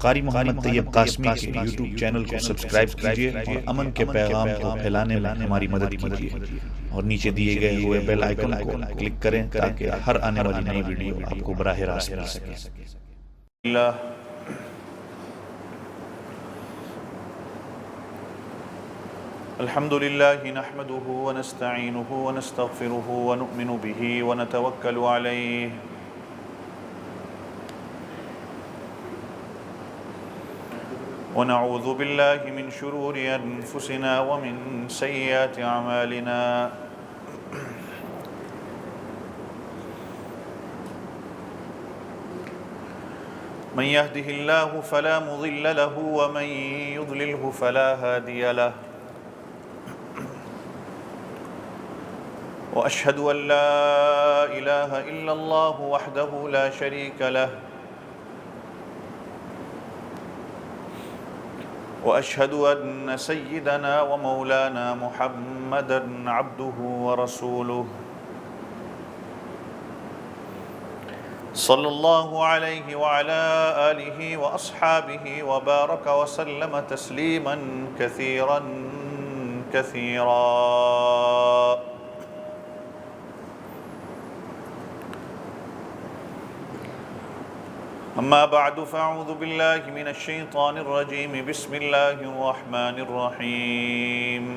قاری محمد طیب قاسمی کے YouTube channel کو سبسکرائب کیجیے اور امن کے پیغام کو پھیلانے میں ہماری مدد کیجیے اور نیچے دیے گئے ہوئے بیل آئیکن کو کلک کریں تاکہ ہر آنے والی نئی ویڈیو آپ کو براہ راست مل سکے۔ الحمد لله نحمده ونستعينه ونستغفره ونؤمن به ونتوكل عليه ونعوذ بالله من شرور أنفسنا ومن سيئات أعمالنا من يهده الله فلا مضل له ومن يضلله فلا هادي له وأشهد أن لا إله إلا الله وحده لا شريك له وأشهد أن سيدنا ومولانا محمدًا عبده ورسوله صلى الله عليه وعلى آله وأصحابه وبارك وسلم تسليمًا كثيرًا كثيرًا. أما بعد فأعوذ بالله من الشيطان الرجيم بسم الله الرحمن الرحيم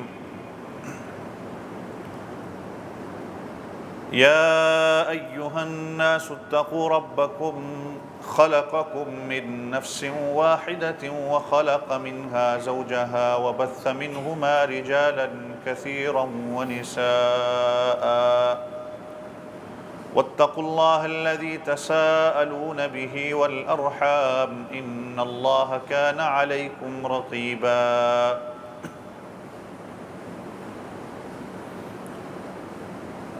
يا أيها الناس اتقوا ربكم خلقكم من نفس واحدة وخلق منها زوجها وبث منهما رجالا كثيرا ونساء واتقوا الله الذي تساءلون به والأرحام إن الله كان عليكم رقيبا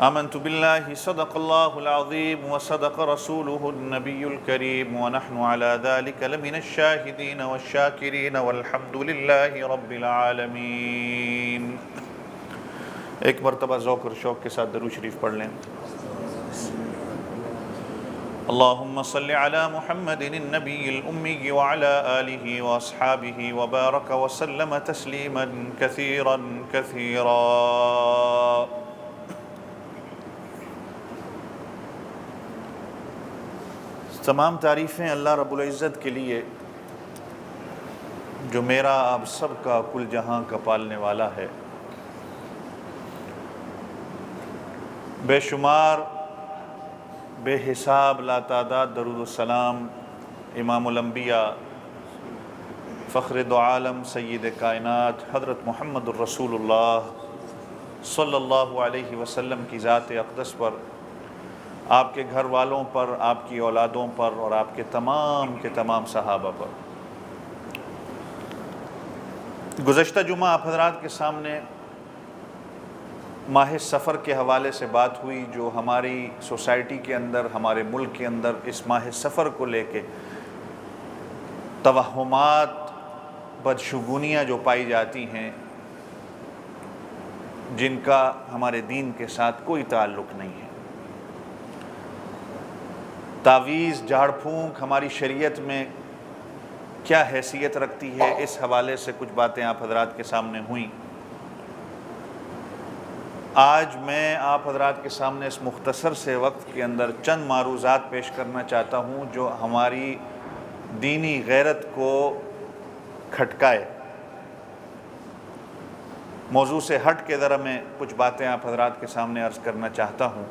آمنت بالله صدق الله العظيم وصدق رسوله النبي الكريم ونحن على ذلك لمن الشاهدين والشاكرين والحمد لله رب العالمين۔ ایک مرتبہ ذوق اور شوق کے ساتھ درود شریف پڑھ لیں۔ اللهم صل على محمد النبي الأمي وعلى آله وأصحابه وبارك وسلم تسليما كثيرا كثيرا۔ تمام تعریفیں اللہ رب العزت کے لیے جو میرا آپ سب کا کل جہاں کا پالنے والا ہے۔ بے شمار بے حساب لا تعداد درود السلام امام الانبیاء فخر دو عالم سید کائنات حضرت محمد الرسول اللہ صلی اللہ علیہ وسلم کی ذات اقدس پر، آپ کے گھر والوں پر، آپ کی اولادوں پر اور آپ کے تمام صحابہ پر۔ گزشتہ جمعہ آپ حضرات کے سامنے ماہ سفر کے حوالے سے بات ہوئی، جو ہماری سوسائٹی کے اندر، ہمارے ملک کے اندر اس ماہ سفر کو لے کے توہمات، بدشگونیاں جو پائی جاتی ہیں، جن کا ہمارے دین کے ساتھ کوئی تعلق نہیں ہے۔ تعویذ، جھاڑ پھونک ہماری شریعت میں کیا حیثیت رکھتی ہے، اس حوالے سے کچھ باتیں آپ حضرات کے سامنے ہوئیں۔ آج میں آپ حضرات کے سامنے اس مختصر سے وقت کے اندر چند معروضات پیش کرنا چاہتا ہوں جو ہماری دینی غیرت کو کھٹکائے۔ موضوع سے ہٹ کے ذرا میں کچھ باتیں آپ حضرات کے سامنے عرض کرنا چاہتا ہوں۔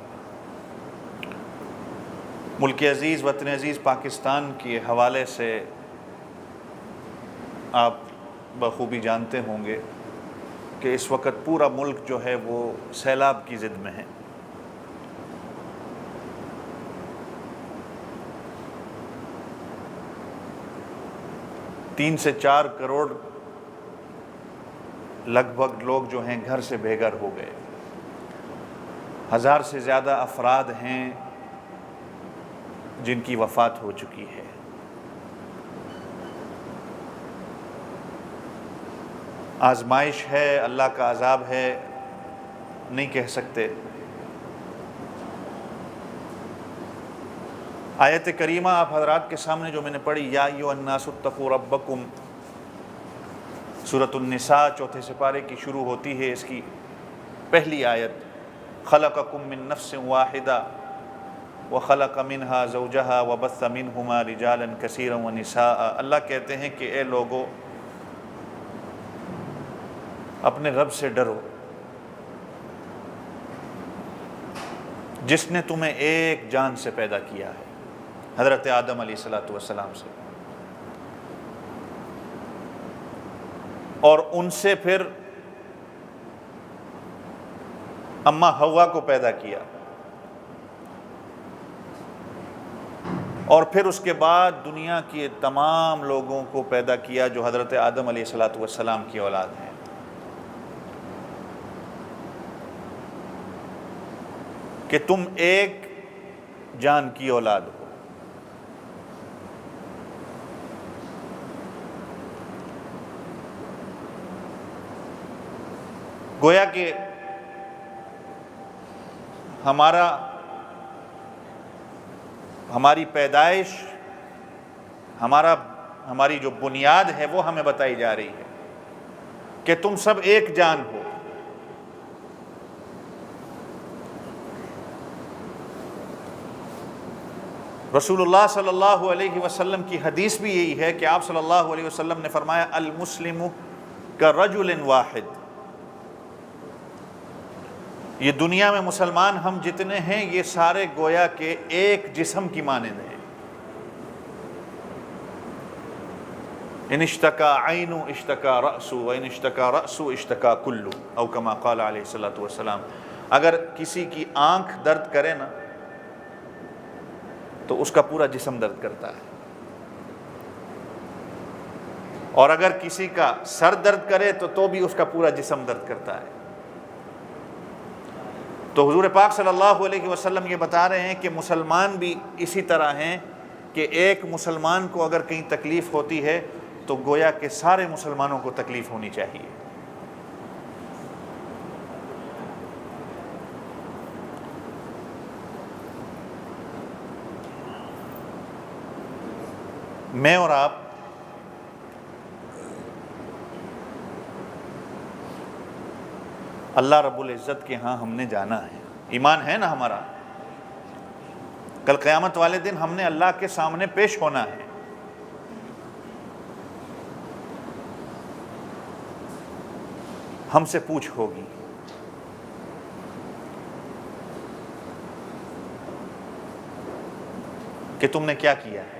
ملک عزیز، وطن عزیز پاکستان کے حوالے سے آپ بخوبی جانتے ہوں گے کہ اس وقت پورا ملک جو ہے وہ سیلاب کی زد میں ہے۔ تین سے 4 کروڑ لگ بھگ لوگ جو ہیں گھر سے بے گھر ہو گئے۔ 1000 سے زیادہ افراد ہیں جن کی وفات ہو چکی ہے۔ آزمائش ہے، اللہ کا عذاب ہے، نہیں کہہ سکتے۔ آیت کریمہ آپ حضرات کے سامنے جو میں نے پڑھی، یا ایھا الناس اتقوا ربکم، سورۃ النساء چوتھے سپارے کی شروع ہوتی ہے اس کی پہلی آیت، خلقکم من نفس واحدہ وخلق منہا زوجہا وبث منہما رجالا کثیرا ونساء۔ اللہ کہتے ہیں کہ اے لوگو، اپنے رب سے ڈرو جس نے تمہیں ایک جان سے پیدا کیا ہے، حضرت آدم علیہ السلام سے، اور ان سے پھر اماں حوا کو پیدا کیا، اور پھر اس کے بعد دنیا کے تمام لوگوں کو پیدا کیا جو حضرت آدم علیہ السلام کی اولاد ہیں۔ کہ تم ایک جان کی اولاد ہو۔ گویا کہ ہماری پیدائش، ہماری جو بنیاد ہے وہ ہمیں بتائی جا رہی ہے کہ تم سب ایک جان ہو۔ رسول اللہ صلی اللہ علیہ وسلم کی حدیث بھی یہی ہے کہ آپ صلی اللہ علیہ وسلم نے فرمایا، المسلم کرجل واحد، یہ دنیا میں مسلمان ہم جتنے ہیں یہ سارے گویا کہ ایک جسم کی مانند ہیں۔ ان اشتکا عین اشتکا رأس وان اشتکا رأس اشتکا کل، او کما قال علیہ الصلوۃ والسلام۔ اگر کسی کی آنکھ درد کرے نا تو اس کا پورا جسم درد کرتا ہے، اور اگر کسی کا سر درد کرے تو بھی اس کا پورا جسم درد کرتا ہے۔ تو حضور پاک صلی اللہ علیہ وسلم یہ بتا رہے ہیں کہ مسلمان بھی اسی طرح ہیں کہ ایک مسلمان کو اگر کہیں تکلیف ہوتی ہے تو گویا کہ سارے مسلمانوں کو تکلیف ہونی چاہیے۔ میں اور آپ اللہ رب العزت کے ہاں ہم نے جانا ہے، ایمان ہے نا ہمارا، کل قیامت والے دن ہم نے اللہ کے سامنے پیش ہونا ہے۔ ہم سے پوچھ ہوگی کہ تم نے کیا کیا ہے۔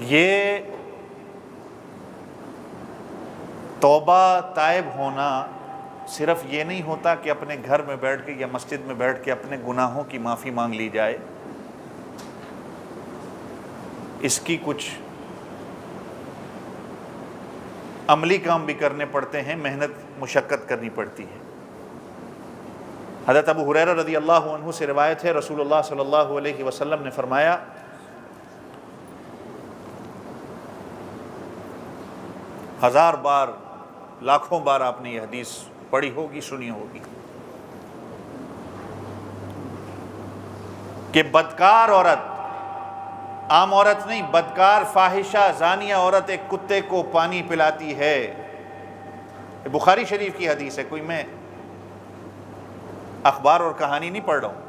یہ توبہ تائب ہونا صرف یہ نہیں ہوتا کہ اپنے گھر میں بیٹھ کے یا مسجد میں بیٹھ کے اپنے گناہوں کی معافی مانگ لی جائے، اس کی کچھ عملی کام بھی کرنے پڑتے ہیں، محنت مشقت کرنی پڑتی ہے۔ حضرت ابو ہریرہ رضی اللہ عنہ سے روایت ہے، رسول اللہ صلی اللہ علیہ وسلم نے فرمایا، ہزار بار لاکھوں بار آپ نے یہ حدیث پڑھی ہوگی، سنی ہوگی، کہ بدکار عورت، عام عورت نہیں، بدکار فاحشہ زانیہ عورت ایک کتے کو پانی پلاتی ہے۔ بخاری شریف کی حدیث ہے، کوئی میں اخبار اور کہانی نہیں پڑھ رہا ہوں۔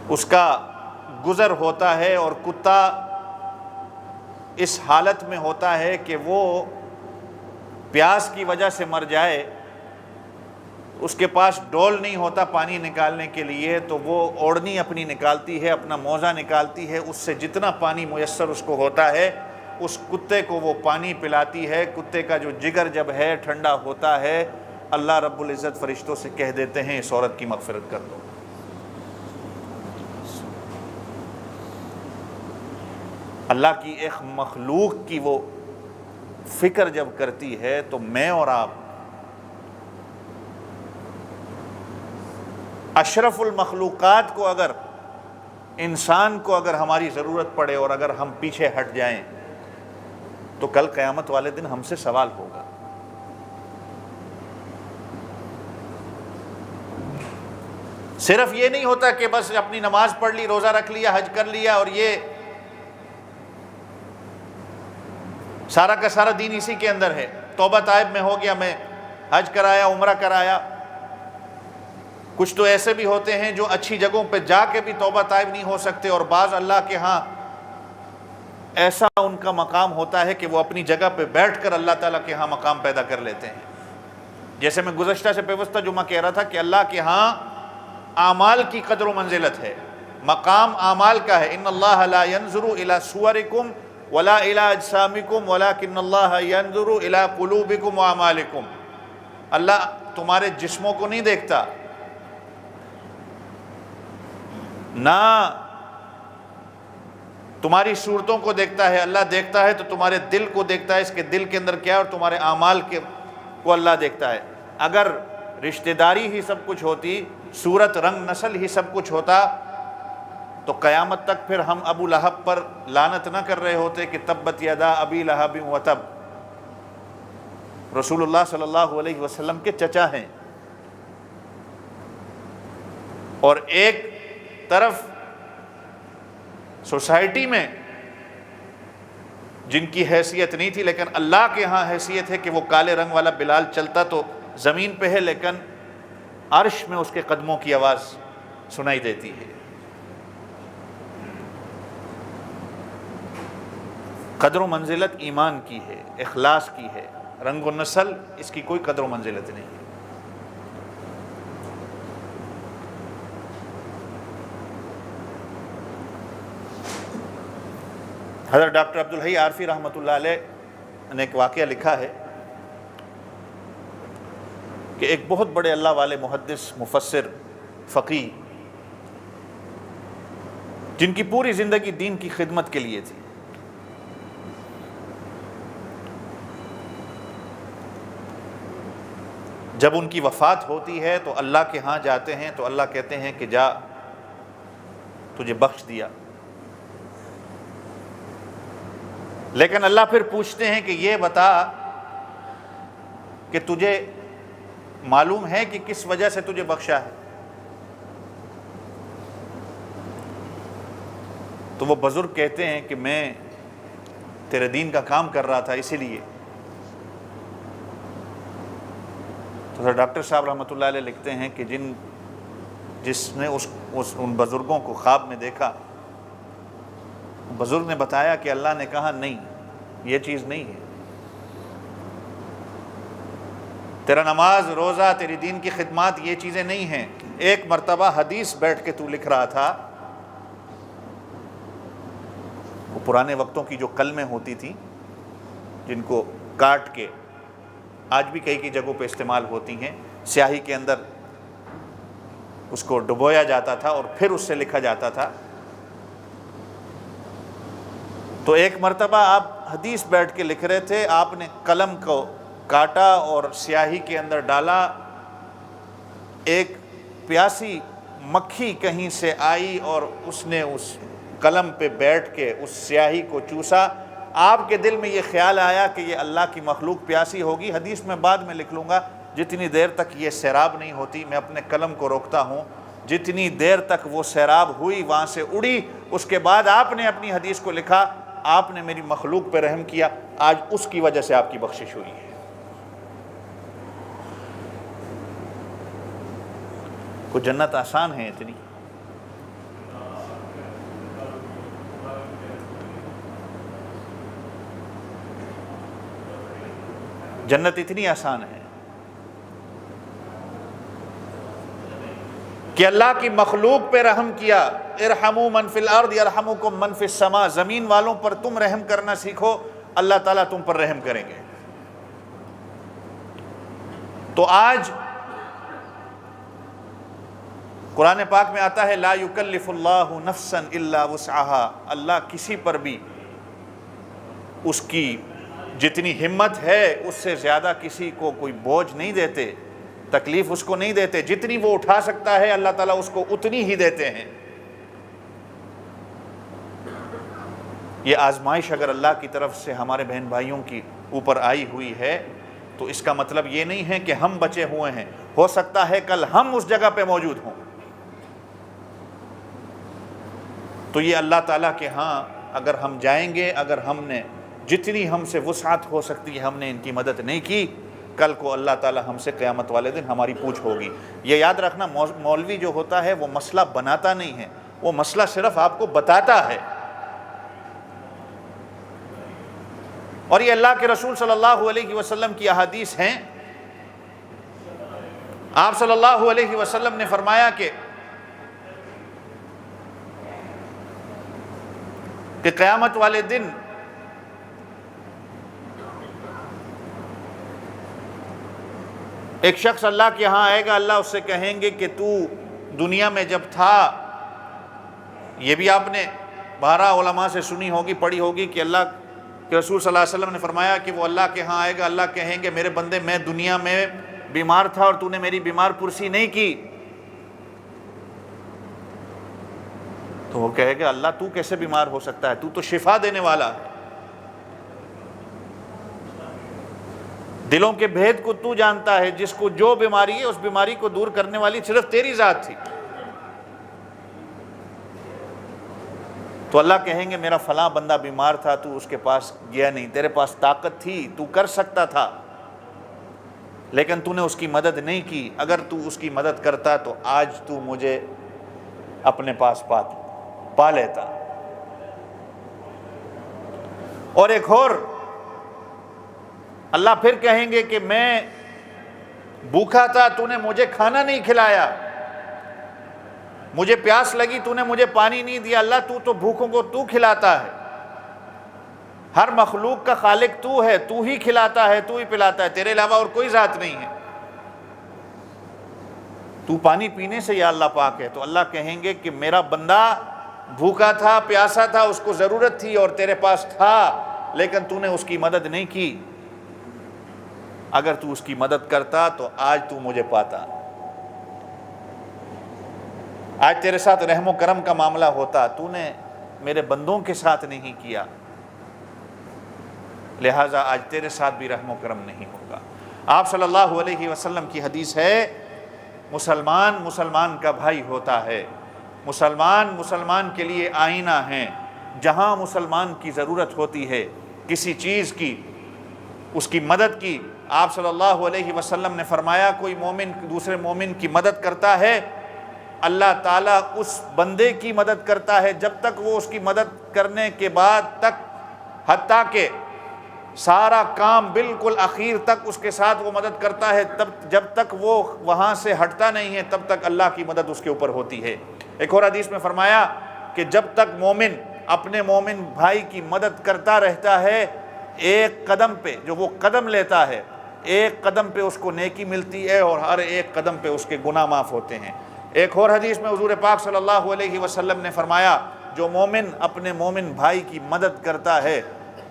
اس کا گزر ہوتا ہے اور کتا اس حالت میں ہوتا ہے کہ وہ پیاس کی وجہ سے مر جائے، اس کے پاس ڈول نہیں ہوتا پانی نکالنے کے لیے، تو وہ اوڑھنی اپنی نکالتی ہے، اپنا موزہ نکالتی ہے، اس سے جتنا پانی میسر اس کو ہوتا ہے اس کتے کو وہ پانی پلاتی ہے۔ کتے کا جو جگر جب ہے ٹھنڈا ہوتا ہے، اللہ رب العزت فرشتوں سے کہہ دیتے ہیں اس عورت کی مغفرت کر دو۔ اللہ کی ایک مخلوق کی وہ فکر جب کرتی ہے تو میں اور آپ اشرف المخلوقات کو، اگر انسان کو اگر ہماری ضرورت پڑے اور اگر ہم پیچھے ہٹ جائیں تو کل قیامت والے دن ہم سے سوال ہوگا۔ صرف یہ نہیں ہوتا کہ بس اپنی نماز پڑھ لی، روزہ رکھ لیا، حج کر لیا اور یہ سارا کا سارا دین اسی کے اندر ہے۔ توبہ طائب میں ہو گیا، میں حج کرایا، عمرہ کرایا۔ کچھ تو ایسے بھی ہوتے ہیں جو اچھی جگہوں پہ جا کے بھی توبہ طائب نہیں ہو سکتے، اور بعض اللہ کے ہاں ایسا ان کا مقام ہوتا ہے کہ وہ اپنی جگہ پہ بیٹھ کر اللہ تعالیٰ کے ہاں مقام پیدا کر لیتے ہیں۔ جیسے میں گزشتہ سے پیوستہ جمعہ کہہ رہا تھا کہ اللہ کے ہاں اعمال کی قدر و منزلت ہے، مقام اعمال کا ہے۔ ان اللہ لا ينظر الى صورکم ولا الى اجسامکم ولکن اللہ ينظر الى قلوبکم واعمالکم۔ اللہ تمہارے جسموں کو نہیں دیکھتا، نہ تمہاری صورتوں کو دیکھتا ہے، اللہ دیکھتا ہے تو تمہارے دل کو دیکھتا ہے، اس کے دل کے اندر کیا ہے، اور تمہارے اعمال کو اللہ دیکھتا ہے۔ اگر رشتہ داری ہی سب کچھ ہوتی، صورت رنگ نسل ہی سب کچھ ہوتا، تو قیامت تک پھر ہم ابو لہب پر لعنت نہ کر رہے ہوتے کہ تبت یدا ابی لہب وتب۔ رسول اللہ صلی اللہ علیہ وسلم کے چچا ہیں، اور ایک طرف سوسائٹی میں جن کی حیثیت نہیں تھی، لیکن اللہ کے ہاں حیثیت ہے کہ وہ کالے رنگ والا بلال چلتا تو زمین پہ ہے، لیکن عرش میں اس کے قدموں کی آواز سنائی دیتی ہے۔ قدر و منزلت ایمان کی ہے، اخلاص کی ہے، رنگ و نسل اس کی کوئی قدر و منزلت نہیں ہے۔ حضرت ڈاکٹر عبدالحی عارفی رحمۃ اللہ علیہ نے ایک واقعہ لکھا ہے کہ ایک بہت بڑے اللہ والے محدث، مفسر، فقیہ، جن کی پوری زندگی دین کی خدمت کے لیے تھی، جب ان کی وفات ہوتی ہے تو اللہ کے ہاں جاتے ہیں تو اللہ کہتے ہیں کہ جا، تجھے بخش دیا۔ لیکن اللہ پھر پوچھتے ہیں کہ یہ بتا کہ تجھے معلوم ہے کہ کس وجہ سے تجھے بخشا ہے؟ تو وہ بزرگ کہتے ہیں کہ میں تیرے دین کا کام کر رہا تھا اسی لیے۔ تو ڈاکٹر صاحب رحمۃ اللہ علیہ لکھتے ہیں کہ جس نے ان بزرگوں کو خواب میں دیکھا، بزرگ نے بتایا کہ اللہ نے کہا نہیں، یہ چیز نہیں ہے، تیرا نماز، روزہ، تیری دین کی خدمات یہ چیزیں نہیں ہیں۔ ایک مرتبہ حدیث بیٹھ کے تو لکھ رہا تھا، وہ پرانے وقتوں کی جو قلمیں ہوتی تھیں جن کو کاٹ کے آج بھی کئی جگہوں پہ استعمال ہوتی ہیں، سیاہی کے اندر اس کو ڈبویا جاتا تھا اور پھر اس سے لکھا جاتا تھا۔ تو ایک مرتبہ آپ حدیث بیٹھ کے لکھ رہے تھے، آپ نے قلم کو کاٹا اور سیاہی کے اندر ڈالا، ایک پیاسی مکھی کہیں سے آئی اور اس نے اس قلم پہ بیٹھ کے اس سیاہی کو چوسا۔ آپ کے دل میں یہ خیال آیا کہ یہ اللہ کی مخلوق پیاسی ہوگی، حدیث میں بعد میں لکھ لوں گا، جتنی دیر تک یہ سیراب نہیں ہوتی میں اپنے قلم کو روکتا ہوں، جتنی دیر تک وہ سیراب ہوئی وہاں سے اڑی، اس کے بعد آپ نے اپنی حدیث کو لکھا، آپ نے میری مخلوق پہ رحم کیا، آج اس کی وجہ سے آپ کی بخشش ہوئی ہے۔ کوئی جنت آسان ہے اتنی؟ جنت اتنی آسان ہے کہ اللہ کی مخلوق پہ رحم کیا، ارحموا من فی الارض یرحمکم من فی السماء، زمین والوں پر تم رحم کرنا سیکھو، اللہ تعالیٰ تم پر رحم کریں گے۔ تو آج قرآن پاک میں آتا ہے لا یکلف اللہ نفسا الا وسعها، اللہ کسی پر بھی اس کی جتنی ہمت ہے اس سے زیادہ کسی کو کوئی بوجھ نہیں دیتے، تکلیف اس کو نہیں دیتے، جتنی وہ اٹھا سکتا ہے اللہ تعالیٰ اس کو اتنی ہی دیتے ہیں۔ یہ آزمائش اگر اللہ کی طرف سے ہمارے بہن بھائیوں کی اوپر آئی ہوئی ہے تو اس کا مطلب یہ نہیں ہے کہ ہم بچے ہوئے ہیں، ہو سکتا ہے کل ہم اس جگہ پہ موجود ہوں۔ تو یہ اللہ تعالیٰ کے ہاں اگر ہم جائیں گے، اگر ہم نے جتنی ہم سے وسعت ہو سکتی ہے ہم نے ان کی مدد نہیں کی، کل کو اللہ تعالیٰ ہم سے قیامت والے دن ہماری پوچھ ہوگی۔ یہ یاد رکھنا، مولوی جو ہوتا ہے وہ مسئلہ بناتا نہیں ہے، وہ مسئلہ صرف آپ کو بتاتا ہے۔ اور یہ اللہ کے رسول صلی اللہ علیہ وسلم کی احادیث ہیں۔ آپ صلی اللہ علیہ وسلم نے فرمایا کہ قیامت والے دن ایک شخص اللہ کے ہاں آئے گا، اللہ اس سے کہیں گے کہ تو دنیا میں جب تھا، یہ بھی آپ نے بارہ علماء سے سنی ہوگی، پڑھی ہوگی کہ اللہ کہ رسول صلی اللہ علیہ وسلم نے فرمایا کہ وہ اللہ کے ہاں آئے گا، اللہ کہیں گے میرے بندے میں دنیا میں بیمار تھا اور تو نے میری بیمار پرسی نہیں کی۔ تو وہ کہے گا اللہ تو کیسے بیمار ہو سکتا ہے، تو تو شفا دینے والا ہے، دلوں کے بھید کو تو جانتا ہے، جس کو جو بیماری ہے اس بیماری کو دور کرنے والی صرف تیری ذات تھی۔ تو اللہ کہیں گے میرا فلاں بندہ بیمار تھا، تو اس کے پاس گیا نہیں، تیرے پاس طاقت تھی، تو کر سکتا تھا، لیکن تو نے اس کی مدد نہیں کی۔ اگر تو اس کی مدد کرتا تو آج تو مجھے اپنے پاس پا لیتا۔ اور ایک اور اللہ پھر کہیں گے کہ میں بھوکا تھا، تو نے مجھے کھانا نہیں کھلایا، مجھے پیاس لگی تو نے مجھے پانی نہیں دیا۔ اللہ تو بھوکوں کو تو کھلاتا ہے، ہر مخلوق کا خالق تو ہے، تو ہی کھلاتا ہے، تو ہی پلاتا ہے، تیرے علاوہ اور کوئی ذات نہیں ہے۔ تو پانی پینے سے یا اللہ پاک ہے۔ تو اللہ کہیں گے کہ میرا بندہ بھوکا تھا، پیاسا تھا، اس کو ضرورت تھی اور تیرے پاس تھا، لیکن تو نے اس کی مدد نہیں کی۔ اگر تو اس کی مدد کرتا تو آج تو مجھے پاتا، آج تیرے ساتھ رحم و کرم کا معاملہ ہوتا، تو نے میرے بندوں کے ساتھ نہیں کیا، لہٰذا آج تیرے ساتھ بھی رحم و کرم نہیں ہوگا۔ آپ صلی اللہ علیہ وسلم کی حدیث ہے، مسلمان مسلمان کا بھائی ہوتا ہے، مسلمان کے لیے آئینہ ہیں۔ جہاں مسلمان کی ضرورت ہوتی ہے کسی چیز کی، اس کی مدد کی، آپ صلی اللہ علیہ وسلم نے فرمایا کوئی مومن دوسرے مومن کی مدد کرتا ہے، اللہ تعالیٰ اس بندے کی مدد کرتا ہے جب تک وہ اس کی مدد کرنے کے بعد تک، حتیٰ کہ سارا کام بالکل اخیر تک اس کے ساتھ وہ مدد کرتا ہے، تب جب تک وہ وہاں سے ہٹتا نہیں ہے تب تک اللہ کی مدد اس کے اوپر ہوتی ہے۔ ایک اور حدیث میں فرمایا کہ جب تک مومن اپنے مومن بھائی کی مدد کرتا رہتا ہے، ایک قدم پہ جو وہ قدم لیتا ہے، ایک قدم پہ اس کو نیکی ملتی ہے اور ہر ایک قدم پہ اس کے گناہ معاف ہوتے ہیں۔ ایک اور حدیث میں حضور پاک صلی اللہ علیہ وسلم نے فرمایا جو مومن اپنے مومن بھائی کی مدد کرتا ہے،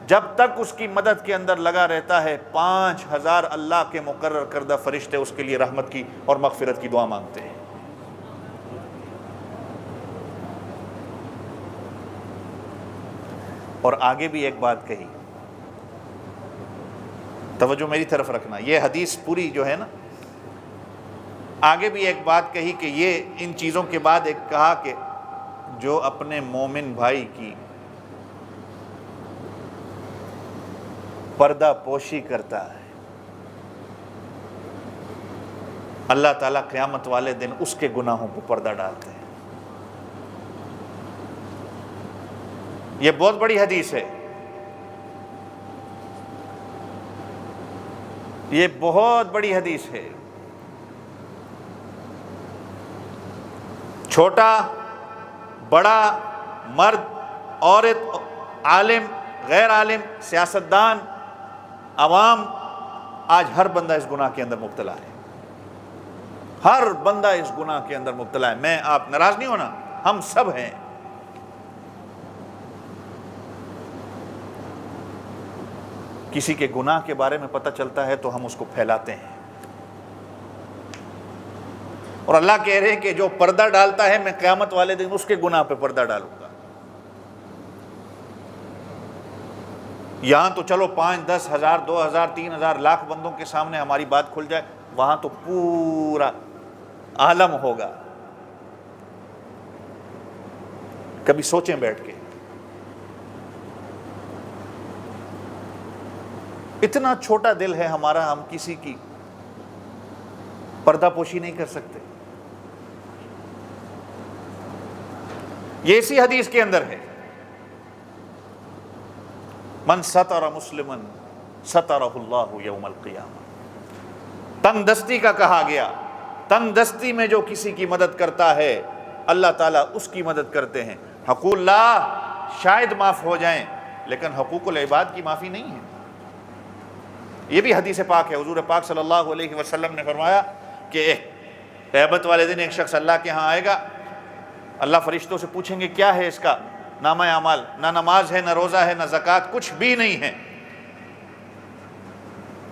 جب تک اس کی مدد کے اندر لگا رہتا ہے، 5000 اللہ کے مقرر کردہ فرشتے اس کے لیے رحمت کی اور مغفرت کی دعا مانگتے ہیں۔ اور آگے بھی ایک بات کہی، توجہ میری طرف رکھنا، یہ حدیث پوری جو ہے نا، آگے بھی ایک بات کہی کہ یہ ان چیزوں کے بعد ایک کہا کہ جو اپنے مومن بھائی کی پردہ پوشی کرتا ہے، اللہ تعالیٰ قیامت والے دن اس کے گناہوں کو پردہ ڈالتے ہیں۔ یہ بہت بڑی حدیث ہے، یہ بہت بڑی حدیث ہے۔ چھوٹا بڑا، مرد عورت، عالم غیر عالم، سیاستدان عوام، آج ہر بندہ اس گناہ کے اندر مبتلا ہے، ہر بندہ اس گناہ کے اندر مبتلا ہے۔ میں آپ ناراض نہیں ہونا، ہم سب ہیں۔ کسی کے گناہ کے بارے میں پتہ چلتا ہے تو ہم اس کو پھیلاتے ہیں، اور اللہ کہہ رہے ہیں کہ جو پردہ ڈالتا ہے میں قیامت والے دن اس کے گناہ پہ پردہ ڈالوں گا۔ یہاں تو چلو 5 10 ہزار 2000 3000 لاکھ بندوں کے سامنے ہماری بات کھل جائے، وہاں تو پورا عالم ہوگا۔ کبھی سوچیں بیٹھ کے، اتنا چھوٹا دل ہے ہمارا، ہم کسی کی پردہ پوشی نہیں کر سکتے۔ یہ اسی حدیث کے اندر ہے، من ستر مسلما سترہ اللہ یوم القیامہ۔ تنگ دستی کا کہا گیا، تنگ دستی میں جو کسی کی مدد کرتا ہے اللہ تعالیٰ اس کی مدد کرتے ہیں۔ حقوق اللہ شاید معاف ہو جائیں لیکن حقوق العباد کی معافی نہیں ہے۔ یہ بھی حدیث پاک ہے، حضور پاک صلی اللہ علیہ وسلم نے فرمایا کہ قیامت والے دن ایک شخص اللہ کے ہاں آئے گا، اللہ فرشتوں سے پوچھیں گے کیا ہے اس کا نامہ اعمال، نہ نماز ہے، نہ روزہ ہے، نہ زکوٰۃ، کچھ بھی نہیں ہے۔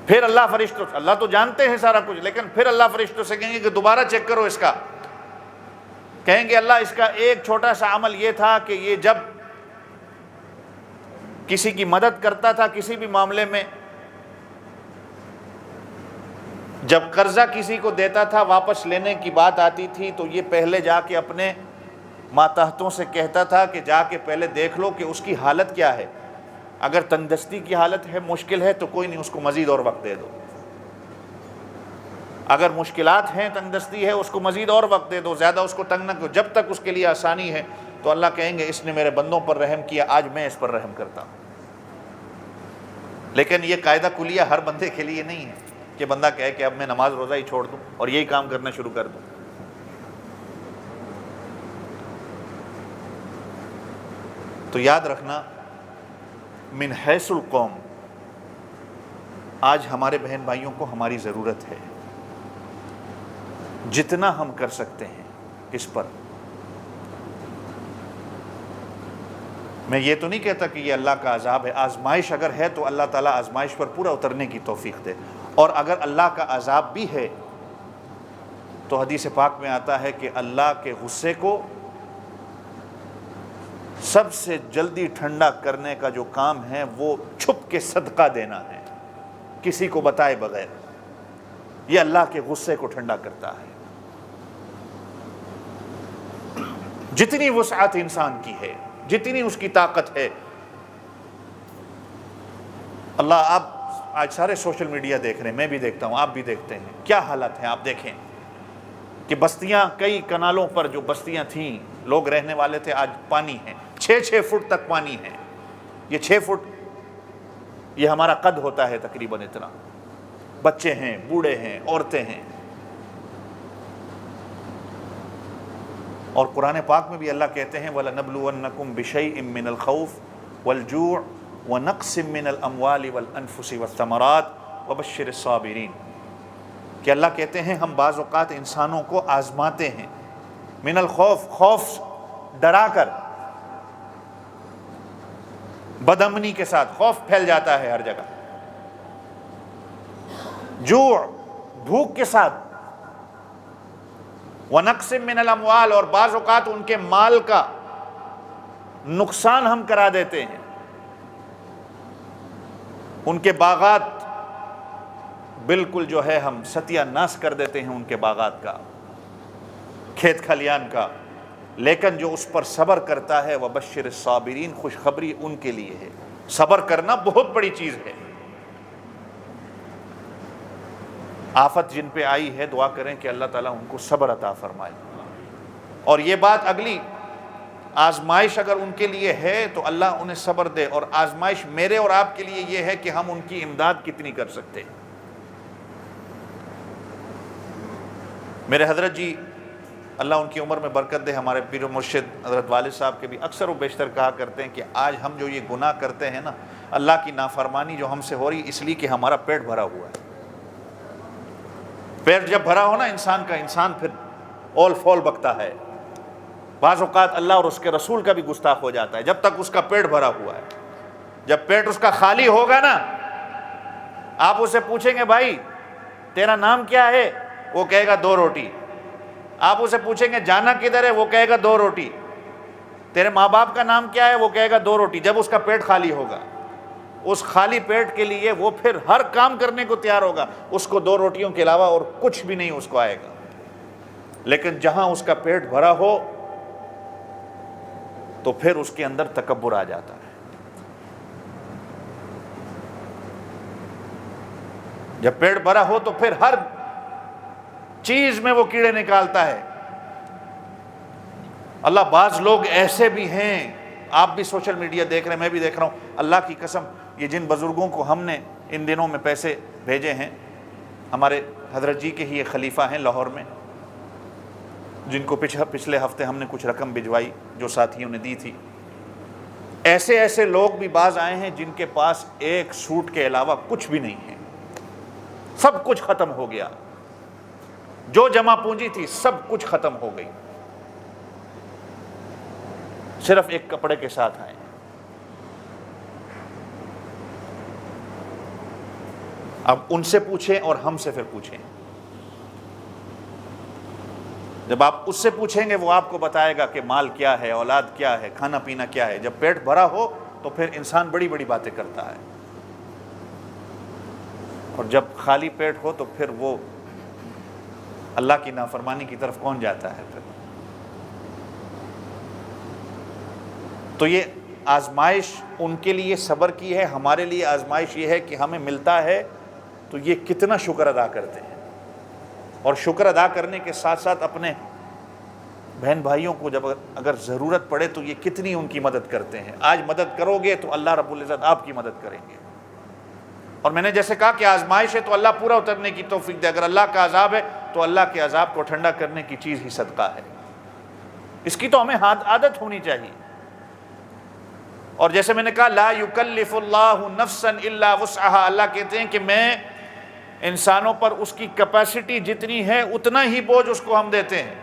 پھر اللہ فرشتوں، اللہ تو جانتے ہیں سارا کچھ، لیکن پھر اللہ فرشتوں سے کہیں گے کہ دوبارہ چیک کرو اس کا۔ کہیں گے اللہ اس کا ایک چھوٹا سا عمل یہ تھا کہ یہ جب کسی کی مدد کرتا تھا کسی بھی معاملے میں، جب قرضہ کسی کو دیتا تھا واپس لینے کی بات آتی تھی تو یہ پہلے جا کے اپنے ماتحتوں سے کہتا تھا کہ جا کے پہلے دیکھ لو کہ اس کی حالت کیا ہے، اگر تنگ دستی کی حالت ہے، مشکل ہے تو کوئی نہیں، اس کو مزید اور وقت دے دو، اگر مشکلات ہیں، تنگ دستی ہے، اس کو مزید اور وقت دے دو، زیادہ اس کو تنگ نہ کرو، جب تک اس کے لیے آسانی ہے۔ تو اللہ کہیں گے اس نے میرے بندوں پر رحم کیا، آج میں اس پر رحم کرتا ہوں۔ لیکن یہ قاعدہ کلیہ ہر بندے کے لیے نہیں ہے کہ بندہ کہے کہ اب میں نماز روزہ ہی چھوڑ دوں اور یہی کام کرنا شروع کر دوں۔ تو یاد رکھنا، من حیث القوم، آج ہمارے بہن بھائیوں کو ہماری ضرورت ہے، جتنا ہم کر سکتے ہیں اس پر۔ میں یہ تو نہیں کہتا کہ یہ اللہ کا عذاب ہے، آزمائش اگر ہے تو اللہ تعالیٰ آزمائش پر پورا اترنے کی توفیق دے، اور اگر اللہ کا عذاب بھی ہے تو حدیث پاک میں آتا ہے کہ اللہ کے غصے کو سب سے جلدی ٹھنڈا کرنے کا جو کام ہے وہ چھپ کے صدقہ دینا ہے، کسی کو بتائے بغیر۔ یہ اللہ کے غصے کو ٹھنڈا کرتا ہے۔ جتنی وسعت انسان کی ہے، جتنی اس کی طاقت ہے، اللہ، آپ آج سارے سوشل میڈیا دیکھ رہے ہیں، میں بھی دیکھتا ہوں، آپ بھی دیکھتے ہیں، کیا حالت ہے آپ دیکھیں کہ بستیاں، کئی کنالوں پر جو بستیاں تھیں، لوگ رہنے والے تھے، آج پانی ہے، 6 فٹ تک پانی ہے۔ یہ 6 فٹ، یہ ہمارا قد ہوتا ہے تقریباً اتنا، بچے ہیں، بوڑھے ہیں، عورتیں ہیں۔ اور قرآن پاک میں بھی اللہ کہتے ہیں وَلَنَبْلُوَنَّكُمْ بِشَيْءٍ مِّنَ الْخَوْفِ وَالْجُوعِ وَنَقْصٍ مِّنَ الْأَمْوَالِ وَالْأَنفُسِ وَالثَّمَرَاتِ وَبَشِّرِ الصَّابِرِينَ، کہ اللہ کہتے ہیں ہم بعض اوقات انسانوں کو آزماتے ہیں، من الخوف، خوف ڈرا کر، بدامنی کے ساتھ، خوف پھیل جاتا ہے ہر جگہ، جوع، بھوک کے ساتھ، وَنَقْصٍ مِّنَ الْأَمْوَالِ، اور بعض اوقات ان کے مال کا نقصان ہم کرا دیتے ہیں، ان کے باغات بالکل جو ہے ہم ستیہ ناش کر دیتے ہیں، ان کے باغات کا، کھیت کھلیان کا، لیکن جو اس پر صبر کرتا ہے وَبَشِّرِ الصَّابِرِينَ، خوشخبری ان کے لیے ہے۔ صبر کرنا بہت بڑی چیز ہے۔ آفت جن پہ آئی ہے دعا کریں کہ اللہ تعالیٰ ان کو صبر عطا فرمائے، اور یہ بات اگلی آزمائش اگر ان کے لیے ہے تو اللہ انہیں صبر دے، اور آزمائش میرے اور آپ کے لیے یہ ہے کہ ہم ان کی امداد کتنی کر سکتے ہیں۔ میرے حضرت جی، اللہ ان کی عمر میں برکت دے، ہمارے پیر و مرشد حضرت والد صاحب کے بھی اکثر و بیشتر کہا کرتے ہیں کہ آج ہم جو یہ گناہ کرتے ہیں نا، اللہ کی نافرمانی جو ہم سے ہو رہی، اس لیے کہ ہمارا پیٹ بھرا ہوا ہے۔ پیٹ جب بھرا ہو نا انسان کا، انسان پھر اول فول بکتا ہے، بعض اوقات اللہ اور اس کے رسول کا بھی گستاخ ہو جاتا ہے جب تک اس کا پیٹ بھرا ہوا ہے۔ جب پیٹ اس کا خالی ہوگا نا، آپ اسے پوچھیں گے بھائی تیرا نام کیا ہے، وہ کہے گا 2 روٹی۔ آپ اسے پوچھیں گے جانا کدھر ہے، وہ کہے گا 2 روٹی۔ تیرے ماں باپ کا نام کیا ہے، وہ کہے گا 2 روٹی، جب اس کا پیٹ خالی ہوگا۔ اس خالی پیٹ کے لیے وہ پھر ہر کام کرنے کو تیار ہوگا، اس کو 2 روٹیوں کے علاوہ اور کچھ بھی نہیں اس کو آئے گا۔ لیکن جہاں اس کا پیٹ بھرا ہو تو پھر اس کے اندر تکبر آ جاتا ہے۔ جب پیٹ بھرا ہو تو پھر ہر چیز میں وہ کیڑے نکالتا ہے۔ اللہ، بعض لوگ ایسے بھی ہیں، آپ بھی سوشل میڈیا دیکھ رہے ہیں، میں بھی دیکھ رہا ہوں، اللہ کی قسم، یہ جن بزرگوں کو ہم نے ان دنوں میں پیسے بھیجے ہیں، ہمارے حضرت جی کے ہی یہ خلیفہ ہیں لاہور میں، جن کو پچھلے ہفتے ہم نے کچھ رقم بھجوائی جو ساتھیوں نے دی تھی، ایسے ایسے لوگ بھی بعض آئے ہیں جن کے پاس ایک سوٹ کے علاوہ کچھ بھی نہیں ہے، سب کچھ ختم ہو گیا، جو جمع پونجی تھی سب کچھ ختم ہو گئی، صرف ایک کپڑے کے ساتھ آئے۔ اب ان سے پوچھیں اور ہم سے پھر پوچھیں، جب آپ اس سے پوچھیں گے وہ آپ کو بتائے گا کہ مال کیا ہے، اولاد کیا ہے، کھانا پینا کیا ہے۔ جب پیٹ بھرا ہو تو پھر انسان بڑی بڑی باتیں کرتا ہے، اور جب خالی پیٹ ہو تو پھر وہ اللہ کی نافرمانی کی طرف کون جاتا ہے پھر۔ تو یہ آزمائش ان کے لیے صبر کی ہے، ہمارے لیے آزمائش یہ ہے کہ ہمیں ملتا ہے تو یہ کتنا شکر ادا کرتے ہیں، اور شکر ادا کرنے کے ساتھ ساتھ اپنے بہن بھائیوں کو جب اگر ضرورت پڑے تو یہ کتنی ان کی مدد کرتے ہیں۔ آج مدد کرو گے تو اللہ رب العزت آپ کی مدد کریں گے، اور میں نے جیسے کہا کہ آزمائش ہے تو اللہ پورا اترنے کی توفیق دے، اگر اللہ کا عذاب ہے تو اللہ کے عذاب کو ٹھنڈا کرنے کی چیز ہی صدقہ ہے، اس کی تو ہمیں عادت ہونی چاہیے۔ اور جیسے میں نے کہا لا یکلف اللہ نفسا الا وسعها، اللہ کہتے ہیں کہ میں انسانوں پر اس کی کیپیسٹی جتنی ہے اتنا ہی بوجھ اس کو ہم دیتے ہیں،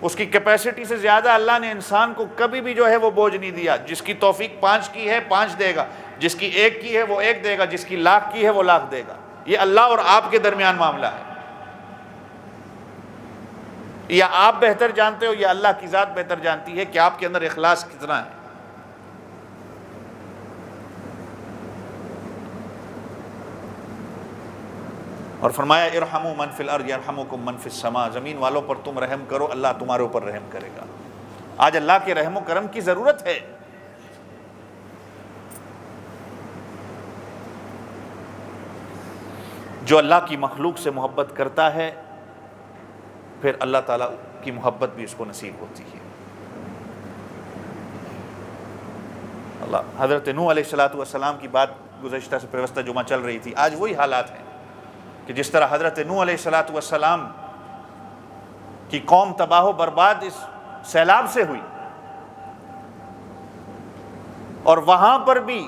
اس کی کیپیسٹی سے زیادہ اللہ نے انسان کو کبھی بھی جو ہے وہ بوجھ نہیں دیا۔ جس کی توفیق 5 کی ہے 5 دے گا، جس کی 1 کی ہے وہ 1 دے گا، جس کی 1,00,000 کی ہے وہ 1,00,000 دے گا۔ یہ اللہ اور آپ کے درمیان معاملہ ہے، یا آپ بہتر جانتے ہو یا اللہ کی ذات بہتر جانتی ہے کہ آپ کے اندر اخلاص کتنا ہے۔ اور فرمایا ارحموا من فی الارض یرحمکم من فی السماء، زمین والوں پر تم رحم کرو اللہ تمہارے اوپر رحم کرے گا۔ آج اللہ کے رحم و کرم کی ضرورت ہے۔ جو اللہ کی مخلوق سے محبت کرتا ہے پھر اللہ تعالیٰ کی محبت بھی اس کو نصیب ہوتی ہے۔ اللہ، حضرت نوح علیہ السلام کی بات گزشتہ سے پیوستہ جمعہ چل رہی تھی، آج وہی حالات ہیں کہ جس طرح حضرت نوح علیہ السلام کی قوم تباہ و برباد اس سیلاب سے ہوئی، اور وہاں پر بھی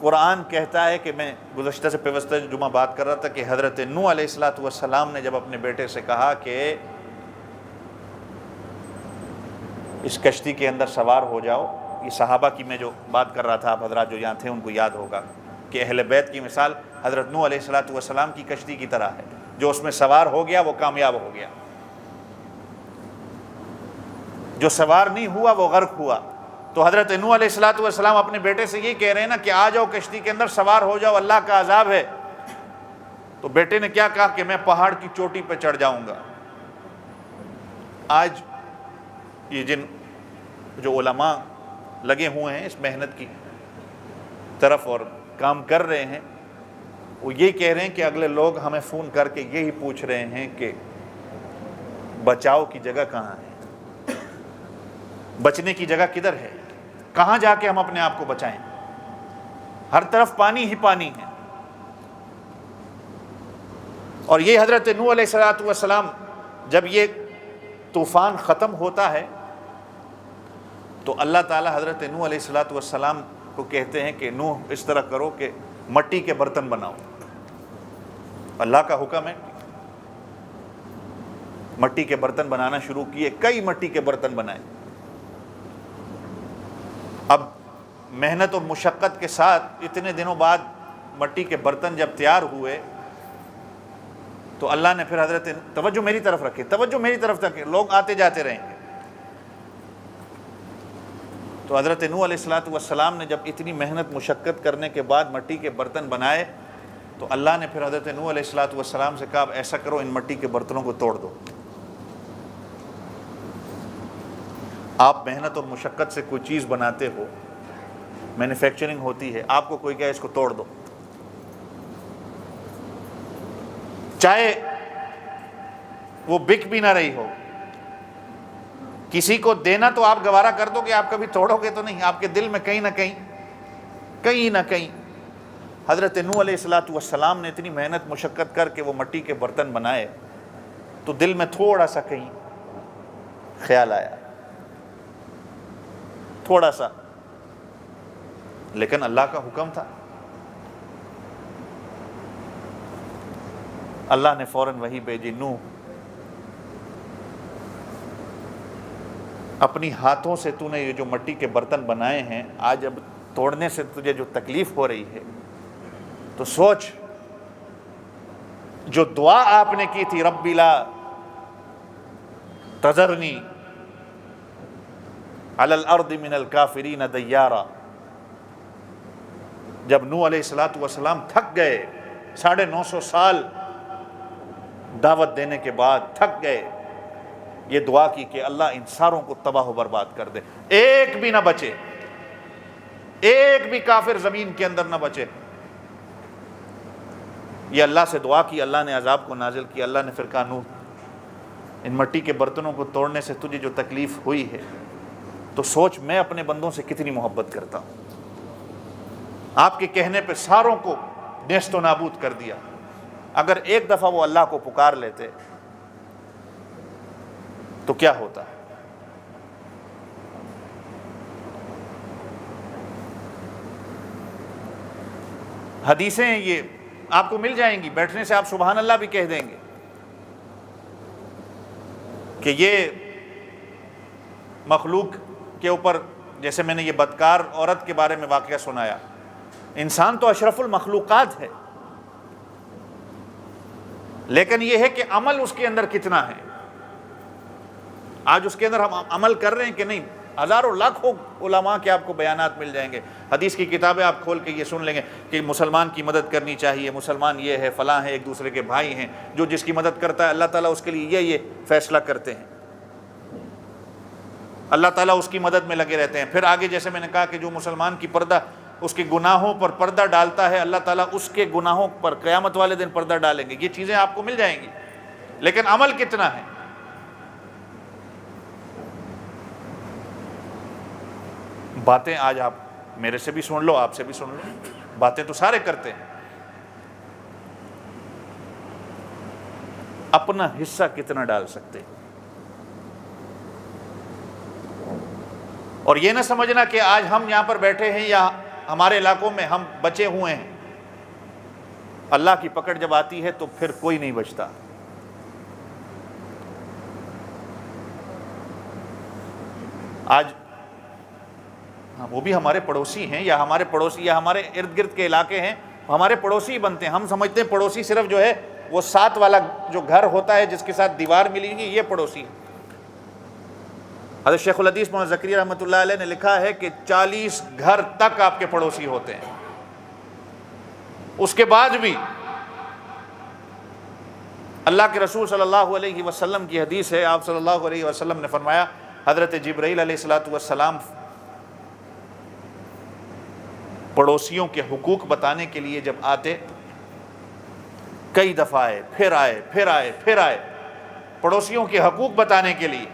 قرآن کہتا ہے کہ میں گزشتہ سے پیوستہ جمعہ بات کر رہا تھا کہ حضرت نوح علیہ السلام نے جب اپنے بیٹے سے کہا کہ اس کشتی کے اندر سوار ہو جاؤ، یہ صحابہ کی میں جو بات کر رہا تھا، آپ حضرات جو یہاں تھے ان کو یاد ہوگا کہ اہل بیت کی مثال حضرت نوح علیہ السلام کی کشتی کی طرح ہے، جو اس میں سوار ہو گیا وہ کامیاب ہو گیا، جو سوار نہیں ہوا وہ غرق ہوا۔ تو حضرت نوح علیہ السلام اپنے بیٹے سے یہ کہہ رہے ہیں نا کہ آ جاؤ کشتی کے اندر سوار ہو جاؤ، اللہ کا عذاب ہے۔ تو بیٹے نے کیا کہا کہ میں پہاڑ کی چوٹی پہ چڑھ جاؤں گا۔ آج یہ جن جو علماء لگے ہوئے ہیں اس محنت کی طرف اور کام کر رہے ہیں، وہ یہی کہہ رہے ہیں کہ اگلے لوگ ہمیں فون کر کے یہی پوچھ رہے ہیں کہ بچاؤ کی جگہ کہاں ہے، بچنے کی جگہ کدھر ہے، کہاں جا کے ہم اپنے آپ کو بچائیں، ہر طرف پانی ہی پانی ہے۔ اور یہ حضرت نوح علیہ السلام جب یہ طوفان ختم ہوتا ہے تو اللہ تعالیٰ حضرت نوح علیہ السلام کو کہتے ہیں کہ نوح اس طرح کرو کہ مٹی کے برتن بناؤ۔ اللہ کا حکم ہے، مٹی کے برتن بنانا شروع کیے، کئی مٹی کے برتن بنائے۔ اب محنت اور مشقت کے ساتھ اتنے دنوں بعد مٹی کے برتن جب تیار ہوئے تو اللہ نے پھر حضرت توجہ میری طرف رکھے، توجہ میری طرف رکھے، لوگ آتے جاتے رہیں گے۔ تو حضرت نوح علیہ السلام نے جب اتنی محنت مشقت کرنے کے بعد مٹی کے برتن بنائے تو اللہ نے پھر حضرت نوح علیہ السلام سے کہا اب ایسا کرو ان مٹی کے برتنوں کو توڑ دو. آپ محنت اور مشقت سے کوئی چیز بناتے ہو, مینوفیکچرنگ ہوتی ہے, آپ کو کوئی کہے اس کو توڑ دو, چاہے وہ بک بھی نہ رہی ہو, کسی کو دینا تو آپ گوارا کر دو کہ آپ کبھی توڑو گے تو نہیں, آپ کے دل میں کہیں نہ کہیں حضرت نوح علیہ السلام نے اتنی محنت مشقت کر کے وہ مٹی کے برتن بنائے تو دل میں تھوڑا سا کہیں خیال آیا, تھوڑا سا, لیکن اللہ کا حکم تھا. اللہ نے فوراً وحی بھیجی, نوح اپنی ہاتھوں سے تو نے یہ جو مٹی کے برتن بنائے ہیں, آج اب توڑنے سے تجھے جو تکلیف ہو رہی ہے تو سوچ جو دعا آپ نے کی تھی رب لا تذرنی علی الارض من الکافرین دیارا, جب نوح علیہ السلام تھک گئے 950 سال دعوت دینے کے بعد تھک گئے, یہ دعا کی کہ اللہ ان ساروں کو تباہ و برباد کر دے, ایک بھی نہ بچے, ایک بھی کافر زمین کے اندر نہ بچے. یہ اللہ سے دعا کی, اللہ نے عذاب کو نازل کیا. اللہ نے پھر کہا نوح ان مٹی کے برتنوں کو توڑنے سے تجھے جو تکلیف ہوئی ہے تو سوچ میں اپنے بندوں سے کتنی محبت کرتا ہوں, آپ کے کہنے پہ ساروں کو نیست و نابود کر دیا. اگر ایک دفعہ وہ اللہ کو پکار لیتے تو کیا ہوتا. حدیثیں یہ آپ کو مل جائیں گی, بیٹھنے سے آپ سبحان اللہ بھی کہہ دیں گے کہ یہ مخلوق کے اوپر, جیسے میں نے یہ بدکار عورت کے بارے میں واقعہ سنایا, انسان تو اشرف المخلوقات ہے, لیکن یہ ہے کہ عمل اس کے اندر کتنا ہے. آج اس کے اندر ہم عمل کر رہے ہیں کہ نہیں. ہزاروں لاکھوں علماء کے آپ کو بیانات مل جائیں گے, حدیث کی کتابیں آپ کھول کے یہ سن لیں گے کہ مسلمان کی مدد کرنی چاہیے, مسلمان یہ ہے, فلاں ہے, ایک دوسرے کے بھائی ہیں, جو جس کی مدد کرتا ہے اللہ تعالیٰ اس کے لیے یہ فیصلہ کرتے ہیں, اللہ تعالیٰ اس کی مدد میں لگے رہتے ہیں. پھر آگے جیسے میں نے کہا کہ جو مسلمان کی پردہ اس کے گناہوں پر پردہ ڈالتا ہے, اللہ تعالیٰ اس کے گناہوں پر قیامت والے دن پردہ ڈالیں گے. یہ چیزیں آپ کو مل جائیں گی, لیکن عمل کتنا ہے. باتیں آج آپ میرے سے بھی سن لو, آپ سے بھی سن لو, باتیں تو سارے کرتے ہیں, اپنا حصہ کتنا ڈال سکتے. اور یہ نہ سمجھنا کہ آج ہم یہاں پر بیٹھے ہیں یا ہمارے علاقوں میں ہم بچے ہوئے ہیں, اللہ کی پکڑ جب آتی ہے تو پھر کوئی نہیں بچتا. آج وہ بھی ہمارے پڑوسی ہیں یا ہمارے پڑوسی یا ہمارے ارد گرد کے علاقے ہیں, ہمارے پڑوسی بنتے ہیں. ہم سمجھتے ہیں پڑوسی صرف جو ہے وہ ساتھ والا جو گھر ہوتا ہے جس کے ساتھ دیوار ملی ہوئی, یہ پڑوسی ہے. حضرت شیخ الحدیث مولانا زکریا رحمۃ اللہ علیہ نے لکھا ہے کہ 40 گھر تک آپ کے پڑوسی ہوتے ہیں, اس کے بعد بھی اللہ کے رسول صلی اللہ علیہ وسلم کی حدیث ہے, آپ صلی اللہ علیہ وسلم نے فرمایا حضرت جبرائیل علیہ السلام پڑوسیوں کے حقوق بتانے کے لیے جب آتے, کئی دفعہ آئے, پھر آئے پڑوسیوں کے حقوق بتانے کے لیے.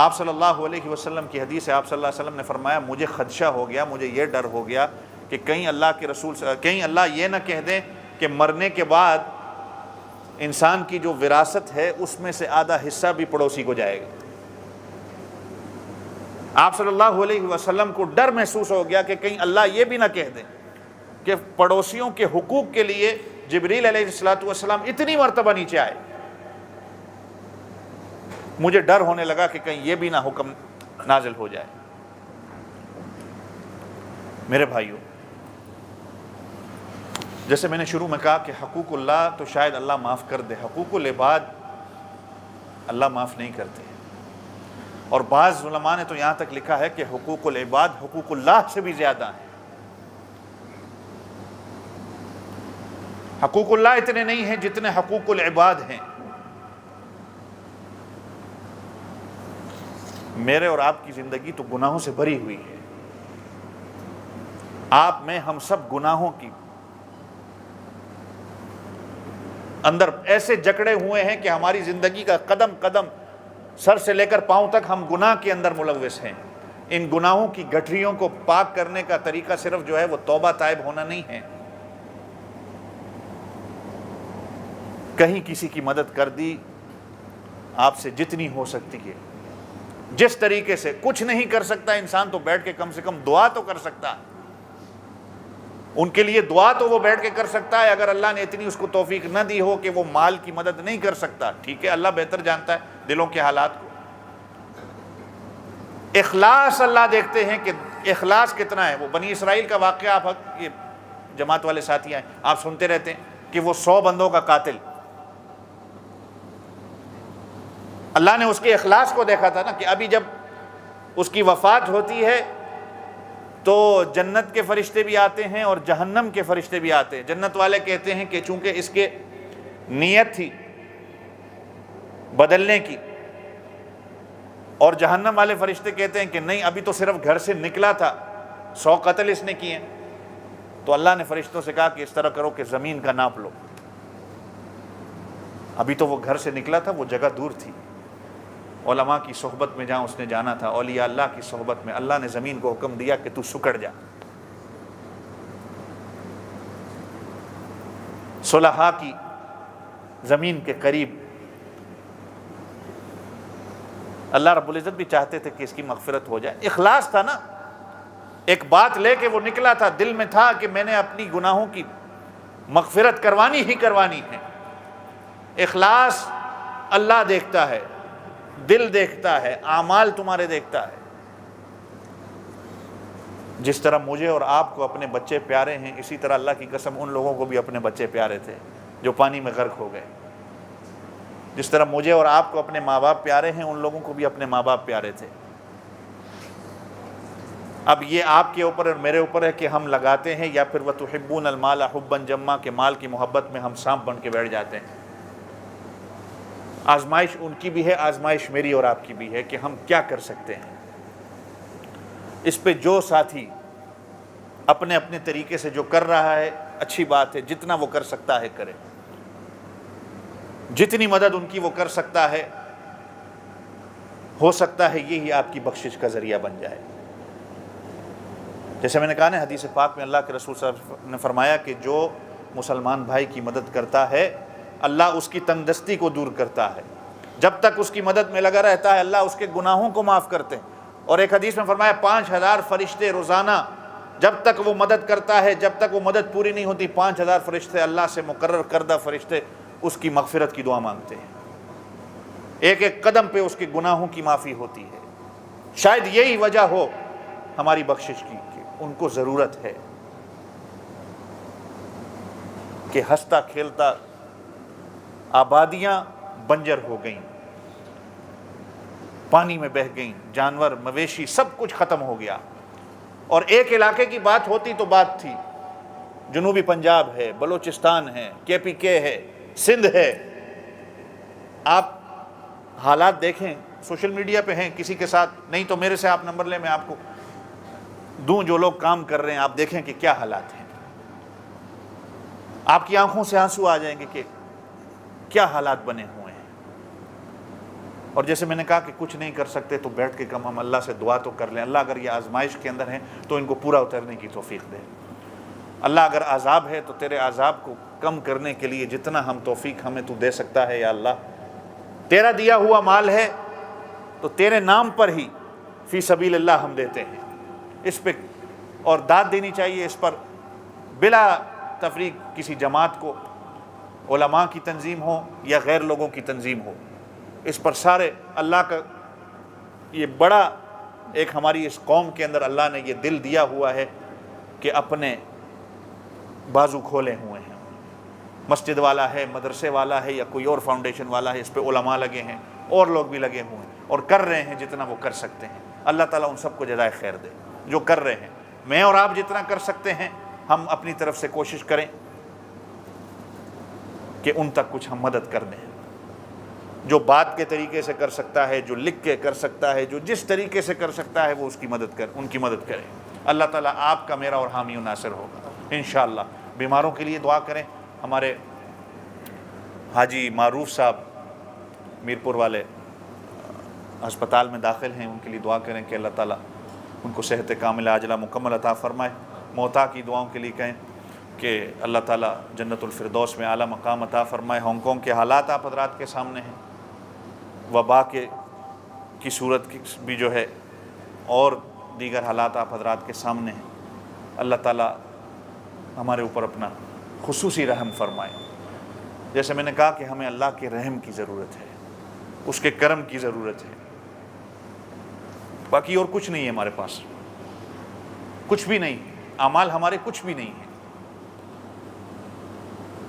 آپ صلی اللہ علیہ وسلم کی حدیث ہے, آپ صلی اللہ علیہ وسلم نے فرمایا مجھے خدشہ ہو گیا, مجھے یہ ڈر ہو گیا کہ کہیں اللہ کے رسول کہیں اللہ یہ نہ کہہ دیں کہ مرنے کے بعد انسان کی جو وراثت ہے اس میں سے آدھا حصہ بھی پڑوسی کو جائے گا. آپ صلی اللہ علیہ وسلم کو ڈر محسوس ہو گیا کہ کہیں اللہ یہ بھی نہ کہہ دیں کہ پڑوسیوں کے حقوق کے لیے جبریل علیہ السلام اتنی مرتبہ نیچے آئے. مجھے ڈر ہونے لگا کہ کہیں یہ بھی نہ حکم نازل ہو جائے. میرے بھائیوں, جیسے میں نے شروع میں کہا کہ حقوق اللہ تو شاید اللہ معاف کر دے, حقوق العباد اللہ معاف نہیں کرتے. اور بعض علماء نے تو یہاں تک لکھا ہے کہ حقوق العباد حقوق اللہ سے بھی زیادہ ہیں. حقوق اللہ اتنے نہیں ہیں جتنے حقوق العباد ہیں. میرے اور آپ کی زندگی تو گناہوں سے بھری ہوئی ہے. آپ میں ہم سب گناہوں کی اندر ایسے جکڑے ہوئے ہیں کہ ہماری زندگی کا قدم قدم سر سے لے کر پاؤں تک ہم گناہ کے اندر ملوث ہیں. ان گناہوں کی گٹھریوں کو پاک کرنے کا طریقہ صرف جو ہے وہ توبہ تائب ہونا نہیں ہے. کہیں کسی کی مدد کر دی آپ سے جتنی ہو سکتی ہے, جس طریقے سے. کچھ نہیں کر سکتا انسان تو بیٹھ کے کم سے کم دعا تو کر سکتا ہے. ان کے لیے دعا تو وہ بیٹھ کے کر سکتا ہے. اگر اللہ نے اتنی اس کو توفیق نہ دی ہو کہ وہ مال کی مدد نہیں کر سکتا, ٹھیک ہے, اللہ بہتر جانتا ہے دلوں کے حالات کو. اخلاص اللہ دیکھتے ہیں کہ اخلاص کتنا ہے. وہ بنی اسرائیل کا واقعہ آپ یہ جماعت والے ساتھی ہیں آپ سنتے رہتے ہیں کہ وہ 100 بندوں کا قاتل, اللہ نے اس کے اخلاص کو دیکھا تھا نا کہ ابھی جب اس کی وفات ہوتی ہے تو جنت کے فرشتے بھی آتے ہیں اور جہنم کے فرشتے بھی آتے ہیں. جنت والے کہتے ہیں کہ چونکہ اس کے نیت تھی بدلنے کی, اور جہنم والے فرشتے کہتے ہیں کہ نہیں ابھی تو صرف گھر سے نکلا تھا, 100 قتل اس نے کیے. تو اللہ نے فرشتوں سے کہا کہ اس طرح کرو کہ زمین کا ناپ لو. ابھی تو وہ گھر سے نکلا تھا, وہ جگہ دور تھی. علماء کی صحبت میں جہاں اس نے جانا تھا, اولیاء اللہ کی صحبت میں, اللہ نے زمین کو حکم دیا کہ تو سکڑ جا. صلحاء کی زمین کے قریب. اللہ رب العزت بھی چاہتے تھے کہ اس کی مغفرت ہو جائے. اخلاص تھا نا, ایک بات لے کے وہ نکلا تھا, دل میں تھا کہ میں نے اپنی گناہوں کی مغفرت کروانی ہی کروانی ہے. اخلاص اللہ دیکھتا ہے, دل دیکھتا ہے, اعمال تمہارے دیکھتا ہے. جس طرح مجھے اور آپ کو اپنے بچے پیارے ہیں, اسی طرح اللہ کی قسم ان لوگوں کو بھی اپنے بچے پیارے تھے جو پانی میں غرق ہو گئے. جس طرح مجھے اور آپ کو اپنے ماں باپ پیارے ہیں, ان لوگوں کو بھی اپنے ماں باپ پیارے تھے. اب یہ آپ کے اوپر اور میرے اوپر ہے کہ ہم لگاتے ہیں یا پھر وَتُحِبُّونَ الْمَالَ حُبًّا جَمًّا کہ مال کی محبت میں ہم سانپ بن کے بیٹھ جاتے ہیں. آزمائش ان کی بھی ہے, آزمائش میری اور آپ کی بھی ہے کہ ہم کیا کر سکتے ہیں. اس پہ جو ساتھی اپنے اپنے طریقے سے جو کر رہا ہے اچھی بات ہے, جتنا وہ کر سکتا ہے کرے, جتنی مدد ان کی وہ کر سکتا ہے, ہو سکتا ہے یہی آپ کی بخشش کا ذریعہ بن جائے. جیسے میں نے کہا نا حدیث پاک میں اللہ کے رسول صلی اللہ علیہ وسلم نے فرمایا کہ جو مسلمان بھائی کی مدد کرتا ہے اللہ اس کی تنگ دستی کو دور کرتا ہے. جب تک اس کی مدد میں لگا رہتا ہے اللہ اس کے گناہوں کو معاف کرتے ہیں. اور ایک حدیث میں فرمایا 5000 فرشتے روزانہ جب تک وہ مدد کرتا ہے, جب تک وہ مدد پوری نہیں ہوتی, 5000 فرشتے اللہ سے مقرر کردہ فرشتے اس کی مغفرت کی دعا مانگتے ہیں. ایک ایک قدم پہ اس کے گناہوں کی معافی ہوتی ہے. شاید یہی وجہ ہو ہماری بخشش کی کہ ان کو ضرورت ہے کہ ہنستا کھیلتا آبادیاں بنجر ہو گئیں, پانی میں بہہ گئیں, جانور مویشی سب کچھ ختم ہو گیا. اور ایک علاقے کی بات ہوتی تو بات تھی, جنوبی پنجاب ہے, بلوچستان ہے, KPK ہے, سندھ ہے. آپ حالات دیکھیں, سوشل میڈیا پہ ہیں, کسی کے ساتھ نہیں تو میرے سے آپ نمبر لیں, میں آپ کو دوں جو لوگ کام کر رہے ہیں, آپ دیکھیں کہ کیا حالات ہیں. آپ کی آنکھوں سے آنسو آ جائیں گے کہ کیا حالات بنے ہوئے ہیں. اور جیسے میں نے کہا کہ کچھ نہیں کر سکتے تو بیٹھ کے کم ہم اللہ سے دعا تو کر لیں, اللہ اگر یہ آزمائش کے اندر ہیں تو ان کو پورا اترنے کی توفیق دے. اللہ اگر عذاب ہے تو تیرے عذاب کو کم کرنے کے لیے جتنا ہم توفیق ہمیں تو دے سکتا ہے یا اللہ. تیرا دیا ہوا مال ہے تو تیرے نام پر ہی فی سبیل اللہ ہم دیتے ہیں. اس پہ اور داد دینی چاہیے اس پر بلا تفریق, کسی جماعت کو, علماء کی تنظیم ہو یا غیر لوگوں کی تنظیم ہو, اس پر سارے اللہ کا یہ بڑا ایک ہماری اس قوم کے اندر اللہ نے یہ دل دیا ہوا ہے کہ اپنے بازو کھولے ہوئے ہیں. مسجد والا ہے, مدرسے والا ہے یا کوئی اور فاؤنڈیشن والا ہے, اس پہ علماء لگے ہیں, اور لوگ بھی لگے ہوئے ہیں اور کر رہے ہیں جتنا وہ کر سکتے ہیں. اللہ تعالیٰ ان سب کو جزائے خیر دے جو کر رہے ہیں. میں اور آپ جتنا کر سکتے ہیں ہم اپنی طرف سے کوشش کریں کہ ان تک کچھ ہم مدد کر دیں. جو بات کے طریقے سے کر سکتا ہے, جو لکھ کے کر سکتا ہے, جو جس طریقے سے کر سکتا ہے وہ ان کی مدد کرے. اللہ تعالیٰ آپ کا, میرا اور حامی و ناصر ہوگا انشاءاللہ. بیماروں کے لیے دعا کریں. ہمارے حاجی معروف صاحب میرپور والے ہسپتال میں داخل ہیں, ان کے لیے دعا کریں کہ اللہ تعالیٰ ان کو صحت کاملہ عاجلہ مکمل عطا فرمائے. موتا کی دعاؤں کے لیے کہیں کہ اللہ تعالیٰ جنت الفردوس میں اعلیٰ مقام عطا فرمائے. ہانگ کانگ کے حالات آپ حضرات کے سامنے ہیں, وبا کی صورت بھی جو ہے, اور دیگر حالات آپ حضرات کے سامنے ہیں. اللہ تعالیٰ ہمارے اوپر اپنا خصوصی رحم فرمائے. جیسے میں نے کہا کہ ہمیں اللہ کے رحم کی ضرورت ہے, اس کے کرم کی ضرورت ہے. باقی اور کچھ نہیں ہے ہمارے پاس, کچھ بھی نہیں. اعمال ہمارے کچھ بھی نہیں ہیں.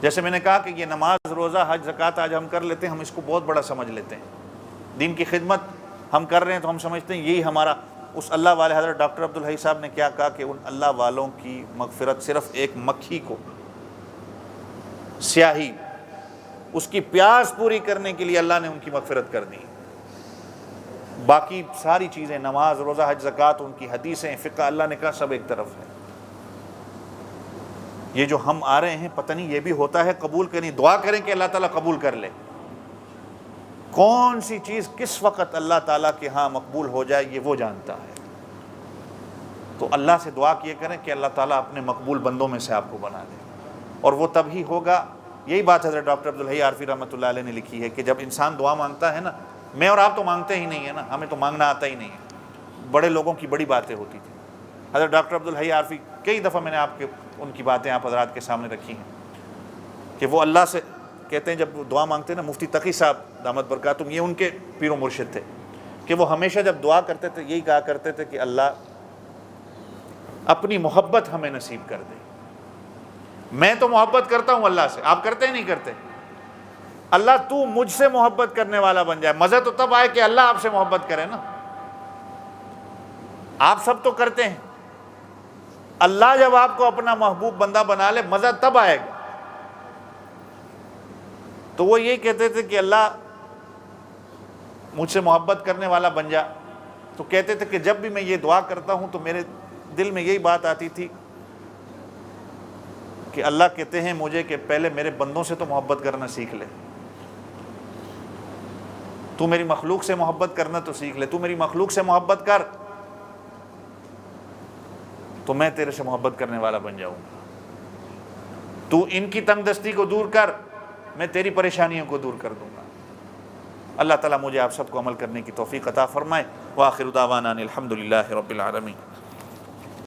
جیسے میں نے کہا کہ یہ نماز, روزہ, حج, زکوٰۃ آج ہم کر لیتے ہیں, ہم اس کو بہت بڑا سمجھ لیتے ہیں. دین کی خدمت ہم کر رہے ہیں تو ہم سمجھتے ہیں یہی ہمارا. اس اللہ والے حضرت ڈاکٹر عبدالحی صاحب نے کیا کہا کہ ان اللہ والوں کی مغفرت صرف ایک مکھی کو, سیاہی, اس کی پیاس پوری کرنے کے لیے اللہ نے ان کی مغفرت کر دی. باقی ساری چیزیں, نماز, روزہ, حج, زکوٰۃ, ان کی حدیثیں, فقہ, اللہ نے کہا سب ایک طرف ہے. یہ جو ہم آ رہے ہیں پتہ نہیں یہ بھی ہوتا ہے قبول کریں. دعا کریں کہ اللہ تعالیٰ قبول کر لے. کون سی چیز کس وقت اللہ تعالیٰ کے ہاں مقبول ہو جائے یہ وہ جانتا ہے. تو اللہ سے دعا کیے کریں کہ اللہ تعالیٰ اپنے مقبول بندوں میں سے آپ کو بنا دے, اور وہ تب ہی ہوگا. یہی بات حضرت ڈاکٹر عبدالحی عارفی رحمۃ اللہ علیہ نے لکھی ہے کہ جب انسان دعا مانگتا ہے نا, میں اور آپ تو مانگتے ہی نہیں ہیں نا, ہمیں تو مانگنا آتا ہی نہیں ہے. بڑے لوگوں کی بڑی باتیں ہوتی تھیں. حضرت ڈاکٹر عبدالحی عارفی, کئی دفعہ میں نے ان کی باتیں آپ حضرات کے سامنے رکھی ہیں کہ وہ اللہ سے کہتے ہیں, جب وہ دعا مانگتے ہیں نا, مفتی تقی صاحب دامت برکاتہم, یہ ان کے پیر و مرشد تھے, کہ وہ ہمیشہ جب دعا کرتے تھے یہی کہا کرتے تھے کہ اللہ اپنی محبت ہمیں نصیب کر دے. میں تو محبت کرتا ہوں اللہ سے, آپ کرتے ہی نہیں کرتے. اللہ تو مجھ سے محبت کرنے والا بن جائے. مزہ تو تب آئے کہ اللہ آپ سے محبت کرے نا. آپ سب تو کرتے ہیں, اللہ جب آپ کو اپنا محبوب بندہ بنا لے مزہ تب آئے گا. تو وہ یہی کہتے تھے کہ اللہ مجھ سے محبت کرنے والا بن جا. تو کہتے تھے کہ جب بھی میں یہ دعا کرتا ہوں تو میرے دل میں یہی بات آتی تھی کہ اللہ کہتے ہیں مجھے کہ پہلے میرے بندوں سے تو محبت کرنا سیکھ لے. تو میری مخلوق سے محبت کرنا تو سیکھ لے. تو میری مخلوق سے محبت کر تو میں تیرے سے محبت کرنے والا بن جاؤں گا. تو ان کی تنگ دستی کو دور کر, میں تیری پریشانیوں کو دور کر دوں گا. اللہ تعالیٰ مجھے آپ سب کو عمل کرنے کی توفیق عطا فرمائے. وآخر دعوانا الحمد للہ رب العالمین.